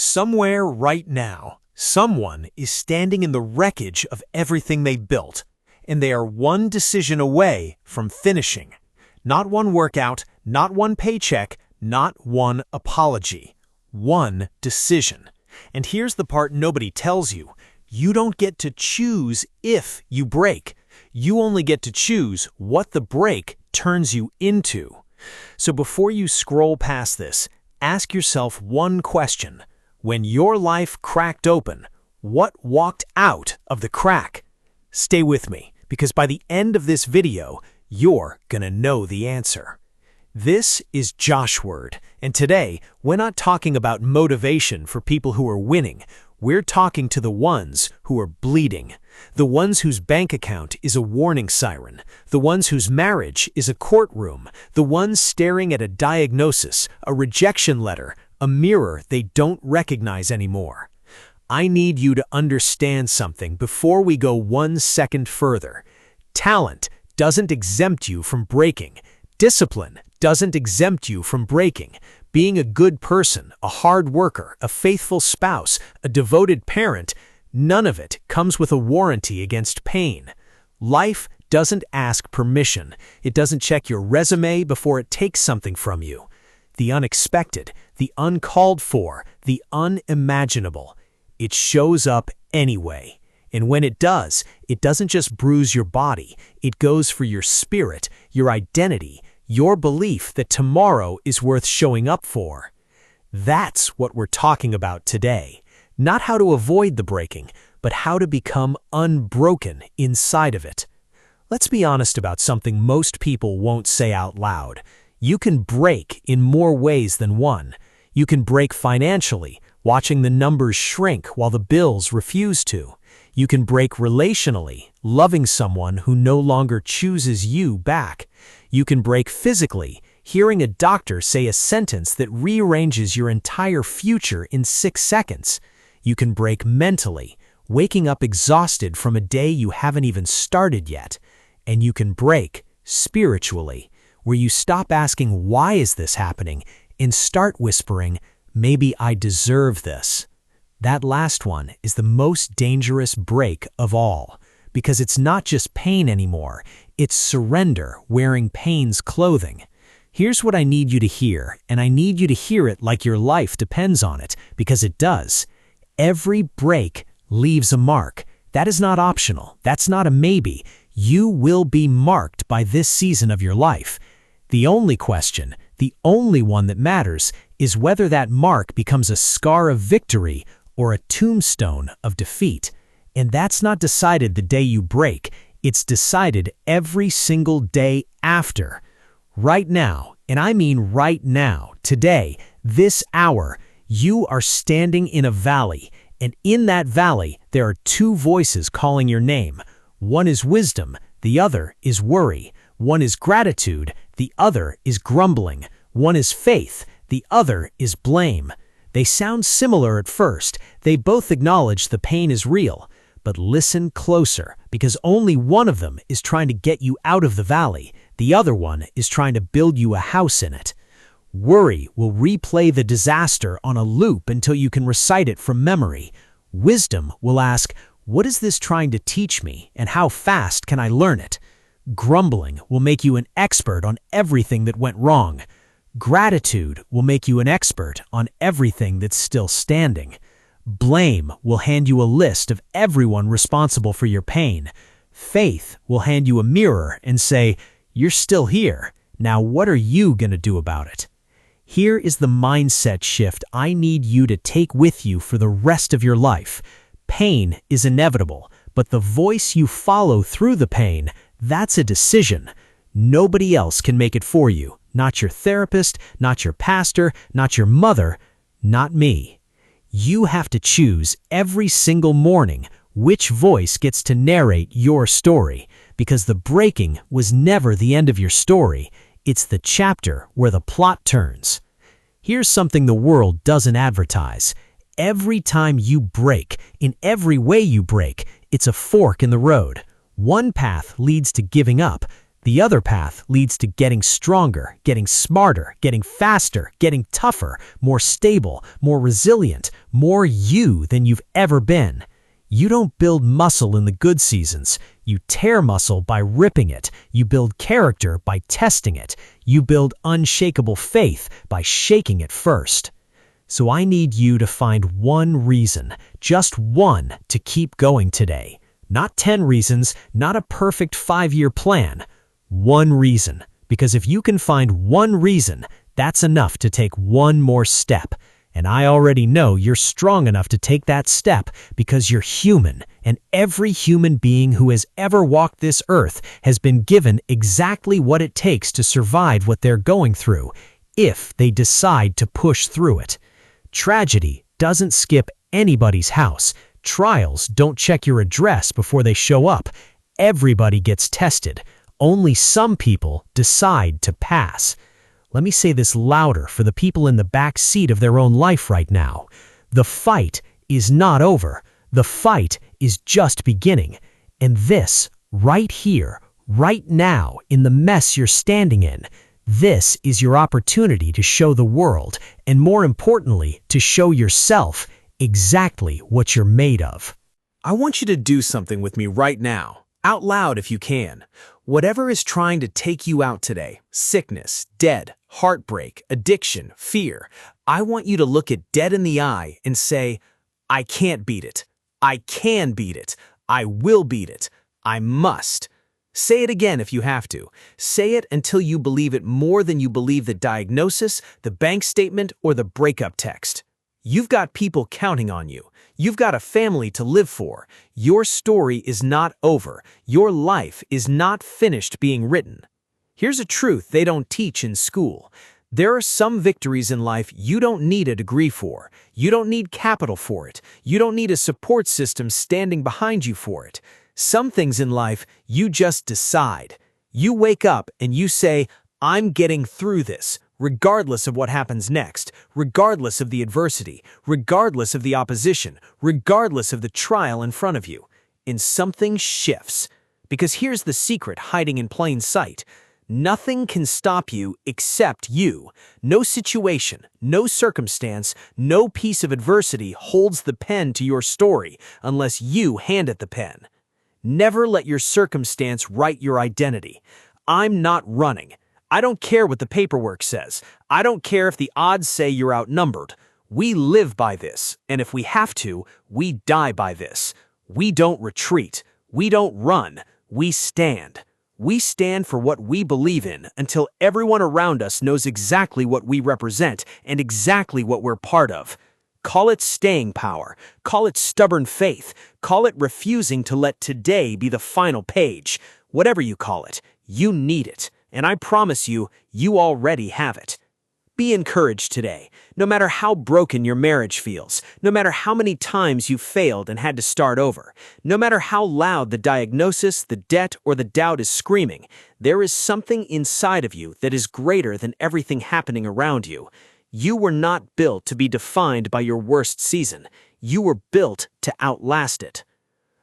Somewhere right now, someone is standing in the wreckage of everything they built, and they are one decision away from finishing. Not one workout, not one paycheck, not one apology. One decision. And here's the part nobody tells you. You don't get to choose if you break. You only get to choose what the break turns you into. So before you scroll past this, ask yourself one question. When your life cracked open, what walked out of the crack? Stay with me, because by the end of this video, you're gonna know the answer. This is Josh Word, and today, we're not talking about motivation for people who are winning. We're talking to the ones who are bleeding. The ones whose bank account is a warning siren. The ones whose marriage is a courtroom. The ones staring at a diagnosis, a rejection letter, a mirror they don't recognize anymore. I need you to understand something before we go 1 second further. Talent doesn't exempt you from breaking. Discipline doesn't exempt you from breaking. Being a good person, a hard worker, a faithful spouse, a devoted parent, none of it comes with a warranty against pain. Life doesn't ask permission. It doesn't check your resume before it takes something from you. The unexpected, the uncalled for, the unimaginable. It shows up anyway. And when it does, it doesn't just bruise your body. It goes for your spirit, your identity, your belief that tomorrow is worth showing up for. That's what we're talking about today. Not how to avoid the breaking, but how to become unbroken inside of it. Let's be honest about something most people won't say out loud. You can break in more ways than one. You can break financially, watching the numbers shrink while the bills refuse to. You can break relationally, loving someone who no longer chooses you back. You can break physically, hearing a doctor say a sentence that rearranges your entire future in 6 seconds. You can break mentally, waking up exhausted from a day you haven't even started yet. And you can break spiritually, where you stop asking, why is this happening, and start whispering, maybe I deserve this. That last one is the most dangerous break of all, because it's not just pain anymore, it's surrender wearing pain's clothing. Here's what I need you to hear, and I need you to hear it like your life depends on it, because it does. Every break leaves a mark. That is not optional. That's not a maybe. You will be marked by this season of your life. The only question, the only one that matters, is whether that mark becomes a scar of victory or a tombstone of defeat. And that's not decided the day you break. It's decided every single day after. Right now, and I mean right now, today, this hour, you are standing in a valley, and in that valley, there are two voices calling your name. One is wisdom, the other is worry. One is gratitude, the other is grumbling. One is faith, the other is blame. They sound similar at first. They both acknowledge the pain is real. But listen closer, because only one of them is trying to get you out of the valley. The other one is trying to build you a house in it. Worry will replay the disaster on a loop until you can recite it from memory. Wisdom will ask, what is this trying to teach me, and how fast can I learn it? Grumbling will make you an expert on everything that went wrong. Gratitude will make you an expert on everything that's still standing. Blame will hand you a list of everyone responsible for your pain. Faith will hand you a mirror and say, you're still here. Now what are you going to do about it? Here is the mindset shift I need you to take with you for the rest of your life. Pain is inevitable, but the voice you follow through the pain, that's a decision. Nobody else can make it for you. Not your therapist, not your pastor, not your mother, not me. You have to choose every single morning which voice gets to narrate your story, because the breaking was never the end of your story. It's the chapter where the plot turns. Here's something the world doesn't advertise. Every time you break, in every way you break, it's a fork in the road. One path leads to giving up. The other path leads to getting stronger, getting smarter, getting faster, getting tougher, more stable, more resilient, more you than you've ever been. You don't build muscle in the good seasons. You tear muscle by ripping it. You build character by testing it. You build unshakable faith by shaking it first. So I need you to find one reason, just one, to keep going today. Not 10 reasons, not a perfect 5-year plan. One reason. Because if you can find one reason, that's enough to take one more step. And I already know you're strong enough to take that step because you're human, and every human being who has ever walked this earth has been given exactly what it takes to survive what they're going through, if they decide to push through it. Tragedy doesn't skip anybody's house. Trials don't check your address before they show up. Everybody gets tested. Only some people decide to pass. Let me say this louder for the people in the back seat of their own life right now. The fight is not over. The fight is just beginning. And this, right here, right now, in the mess you're standing in, this is your opportunity to show the world, and more importantly, to show yourself exactly what you're made of. I want you to do something with me right now, out loud if you can. Whatever is trying to take you out today, sickness, dead, heartbreak, addiction, fear, I want you to look it dead in the eye and say, I can't beat it. I can beat it. I will beat it. I must. Say it again if you have to. Say it until you believe it more than you believe the diagnosis, the bank statement, or the breakup text. You've got people counting on you. You've got a family to live for. Your story is not over. Your life is not finished being written. Here's a truth they don't teach in school. There are some victories in life you don't need a degree for. You don't need capital for it. You don't need a support system standing behind you for it. Some things in life you just decide. You wake up and you say, I'm getting through this, regardless of what happens next, regardless of the adversity, regardless of the opposition, regardless of the trial in front of you. And something shifts. Because here's the secret hiding in plain sight. Nothing can stop you except you. No situation, no circumstance, no piece of adversity holds the pen to your story unless you hand it the pen. Never let your circumstance write your identity. I'm not running. I don't care what the paperwork says. I don't care if the odds say you're outnumbered. We live by this, and if we have to, we die by this. We don't retreat. We don't run. We stand. We stand for what we believe in until everyone around us knows exactly what we represent and exactly what we're part of. Call it staying power. Call it stubborn faith. Call it refusing to let today be the final page. Whatever you call it, you need it. And I promise you, you already have it. Be encouraged today. No matter how broken your marriage feels, no matter how many times you failed and had to start over, no matter how loud the diagnosis, the debt, or the doubt is screaming, there is something inside of you that is greater than everything happening around you. You were not built to be defined by your worst season. You were built to outlast it.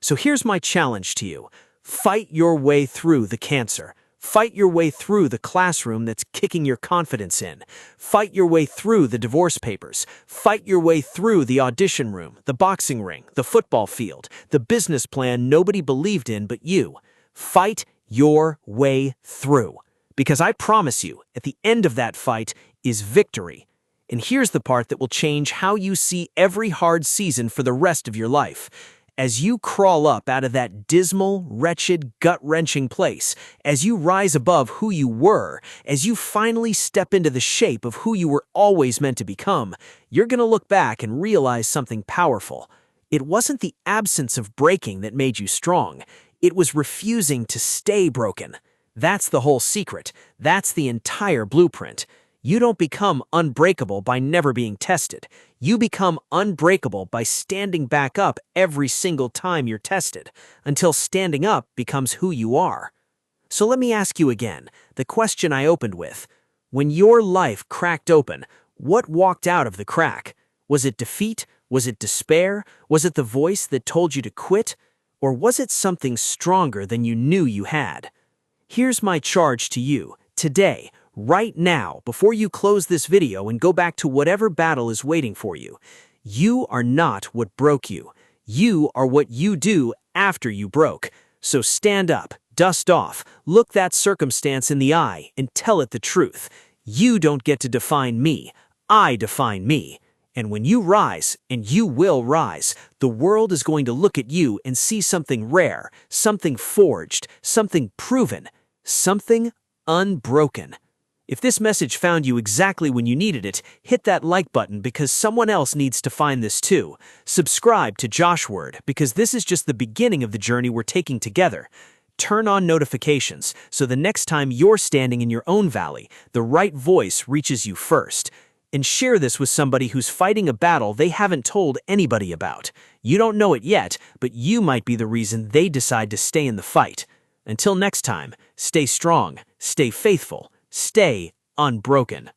So here's my challenge to you. Fight your way through the cancer. Fight your way through the classroom that's kicking your confidence in. Fight your way through the divorce papers. Fight your way through the audition room, the boxing ring, the football field, the business plan nobody believed in but you. Fight your way through. Because I promise you, at the end of that fight is victory. And here's the part that will change how you see every hard season for the rest of your life. As you crawl up out of that dismal, wretched, gut-wrenching place, as you rise above who you were, as you finally step into the shape of who you were always meant to become, you're going to look back and realize something powerful. It wasn't the absence of breaking that made you strong. It was refusing to stay broken. That's the whole secret. That's the entire blueprint. You don't become unbreakable by never being tested. You become unbreakable by standing back up every single time you're tested, until standing up becomes who you are. So let me ask you again, the question I opened with. When your life cracked open, what walked out of the crack? Was it defeat? Was it despair? Was it the voice that told you to quit? Or was it something stronger than you knew you had? Here's my charge to you, today. Right now, before you close this video and go back to whatever battle is waiting for you, You are not what broke you. You are what you do after you broke. So stand up, dust off, look that circumstance in the eye, and tell it the truth. You don't get to define me. I define me. And when you rise, and you will rise, the world is going to look at you and see something rare, something forged, something proven, something unbroken. If this message found you exactly when you needed it, hit that like button because someone else needs to find this too. Subscribe to Josh Word because this is just the beginning of the journey we're taking together. Turn on notifications so the next time you're standing in your own valley, the right voice reaches you first. And share this with somebody who's fighting a battle they haven't told anybody about. You don't know it yet, but you might be the reason they decide to stay in the fight. Until next time, stay strong, stay faithful, stay unbroken.